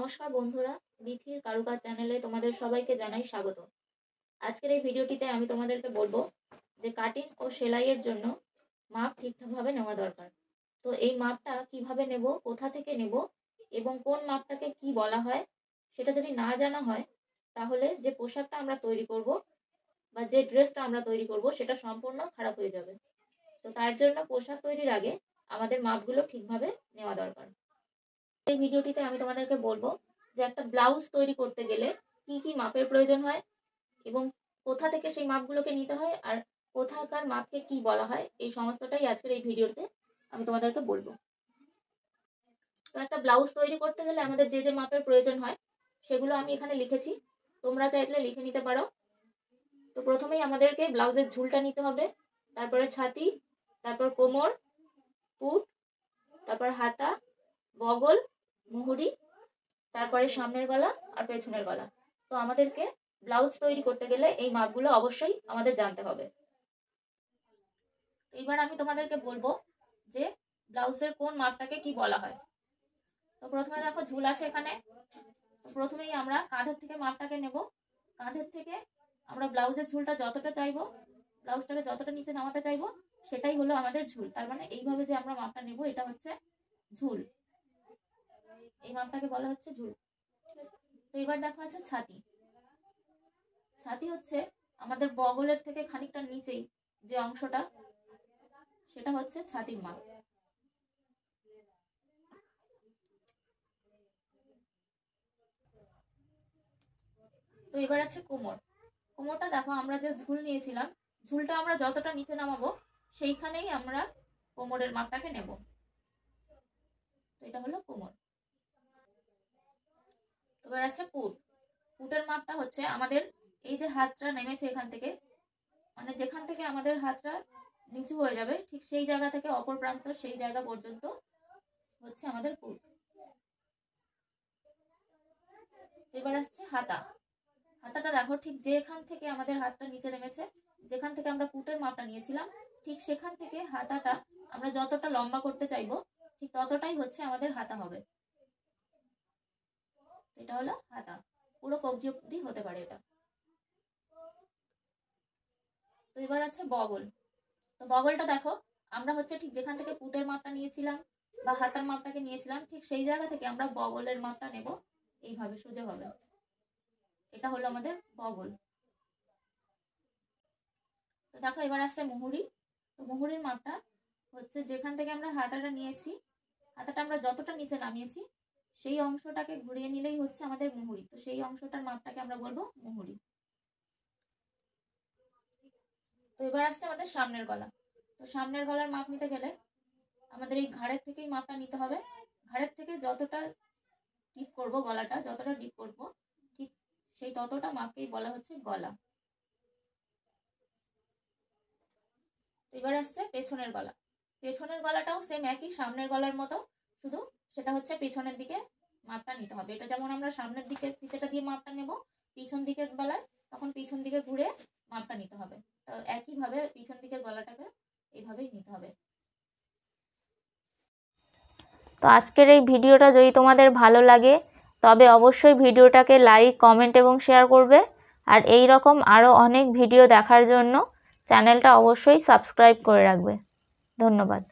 নমস্কার বন্ধুরা, বিথির কারুকাজ চ্যানেলে তোমাদের সবাইকে জানাই স্বাগত। আজকের এই ভিডিওটিতে আমি তোমাদেরকে বলবো যে কাটিং ও সেলাইয়ের জন্য মাপ ঠিকঠাকভাবে নেওয়া দরকার। তো এই মাপটা কিভাবে নেব, কোথা থেকে নেব এবং কোন মাপটাকে কি বলা হয় সেটা যদি না জানা হয় তাহলে যে পোশাকটা আমরা তৈরি করব বা যে ড্রেসটা আমরা তৈরি করব সেটা সম্পূর্ণ খারাপ হয়ে যাবে। তো তার জন্য পোশাক তৈরির আগে আমাদের মাপগুলো ঠিকভাবে নেওয়া দরকার। এই ভিডিওটিতে আমি তোমাদেরকে বলবো যে একটা ব্লাউজ তৈরি করতে গেলে কি কি মাপের প্রয়োজন হয় এবং কোথা থেকে সেই মাপগুলোকে নিতে হয় আর কোথাকার মাপকে কি বলা হয়, এই সমস্তটাই আজকের এই ভিডিওতে আমি তোমাদেরকে বলবো। তো একটা ব্লাউজ তৈরি করতে গেলে আমাদের যে যে মাপের প্রয়োজন হয় সেগুলো আমি এখানে লিখেছি, তোমরা চাইলে লিখে নিতে পারো। তো প্রথমেই আমাদেরকে ব্লাউজের ঝুলটা নিতে হবে, তারপরে ছাতি, তারপর কোমর, পুট, তারপর হাতা, বগল, মুহুরি, তারপরে সামনের গলা আর পেছনের গলা। তো আমাদেরকে ব্লাউজ তৈরি করতে গেলে এই মাপগুলো অবশ্যই আমাদের জানতে হবে। এবার আমি তোমাদেরকে বলবো যে ব্লাউজের কোন মাপটাকে কি বলা হয়। তো প্রথমে দেখো ঝুল আছে এখানে। তো প্রথমেই আমরা কাঁধের থেকে মাপটাকে নেব। কাঁধের থেকে আমরা ব্লাউজের ঝুলটা যতটা চাইবো, ব্লাউজটাকে যতটা নিচে নামাতে চাইবো সেটাই হলো আমাদের ঝুল। তার মানে এইভাবে যে আমরা মাপটা নেব এটা হচ্ছে ঝুল, এই মাপটাকে বলা হচ্ছে ঝুল। তো এবার দেখা আছে ছাতি। ছাতি হচ্ছে আমাদের বগলের থেকে খানিকটা নিচেই যে অংশটা, সেটা হচ্ছে ছাতির মাপ। তো এবার আছে কোমর। কোমরটা দেখো আমরা যে ঝুল নিয়েছিলাম, ঝুলটা আমরা যতটা নিচে নামাবো সেইখানেই আমরা কোমরের মাপটাকে নেব। তো এটা হলো কোমর। এবার আছে পুট। পুটের মাপটা হচ্ছে আমাদের এই যে হাতটা নেমেছে এখান থেকে, মানে যেখান থেকে আমাদের হাতটা নিচু হয়ে যাবে ঠিক সেই জায়গা থেকে অপর প্রান্ত সেই জায়গা পর্যন্ত হচ্ছে আমাদের পুট। এবার আসছে হাতা। হাতাটা দেখো ঠিক যেখান থেকে আমাদের হাতটা নিচে নেমেছে, যেখান থেকে আমরা পুটের মাপটা নিয়েছিলাম ঠিক সেখান থেকে হাতাটা আমরা যতটা লম্বা করতে চাইবো ঠিক ততটাই হচ্ছে আমাদের হাতা হবে। এটা হলো হাতা, পুরো কবজি অবধি হতে পারে এটা। তো এবার আছে বগল। তো বগলটা দেখো আমরা হচ্ছে ঠিক যেখান থেকে পুটের মাপটা নিয়েছিলাম বা হাতার মাপটাকে নিয়েছিলাম ঠিক সেই জায়গা থেকে আমরা বগলের মাপটা নেব এইভাবে সোজাভাবে। এটা হলো আমাদের বগল। তো দেখো এবার আসছে মুহুরি। তো মুহুরির মাপটা হচ্ছে যেখান থেকে আমরা হাতাটা নিয়েছি, হাতাটা আমরা যতটা নিচে নামিয়েছি সেই অংশটাকে ঘুরিয়ে নিলেই হচ্ছে আমাদের মুহুরি। তো সেই অংশটার মাপটাকে আমরা বলবো মুহুরি। তো এবার আসছে আমাদের সামনের গলা। তো সামনের গলার মাপ নিতে গেলে আমাদের এই ঘাড়ের থেকেই মাপটা নিতে হবে। ঘাড়ের থেকে যতটা ডিপ করব, গলাটা যতটা ডিপ করব ঠিক সেই ততটা মাপকেই বলা হচ্ছে গলা। এবার আসছে পেছনের গলা। পেছনের গলাটাও সেম একই সামনের গলার মতো, শুধু সেটা হচ্ছে পেছনের দিকে মাপটা নিতে হবে। এটা যেমন আমরা সামনের দিকে ফিতেটা দিয়ে মাপটা নেব, পিছন দিকের বেলায় তখন পিছন দিকে ঘুরে মাপটা নিতে হবে। তো একইভাবে পিছন দিকের গলাটাকে এইভাবেই নিতে হবে। তো আজকের এই ভিডিওটা যদি তোমাদের ভালো লাগে তবে অবশ্যই ভিডিওটাকে লাইক, কমেন্ট এবং শেয়ার করবে। আর এই রকম আরও অনেক ভিডিও দেখার জন্য চ্যানেলটা অবশ্যই সাবস্ক্রাইব করে রাখবে। ধন্যবাদ।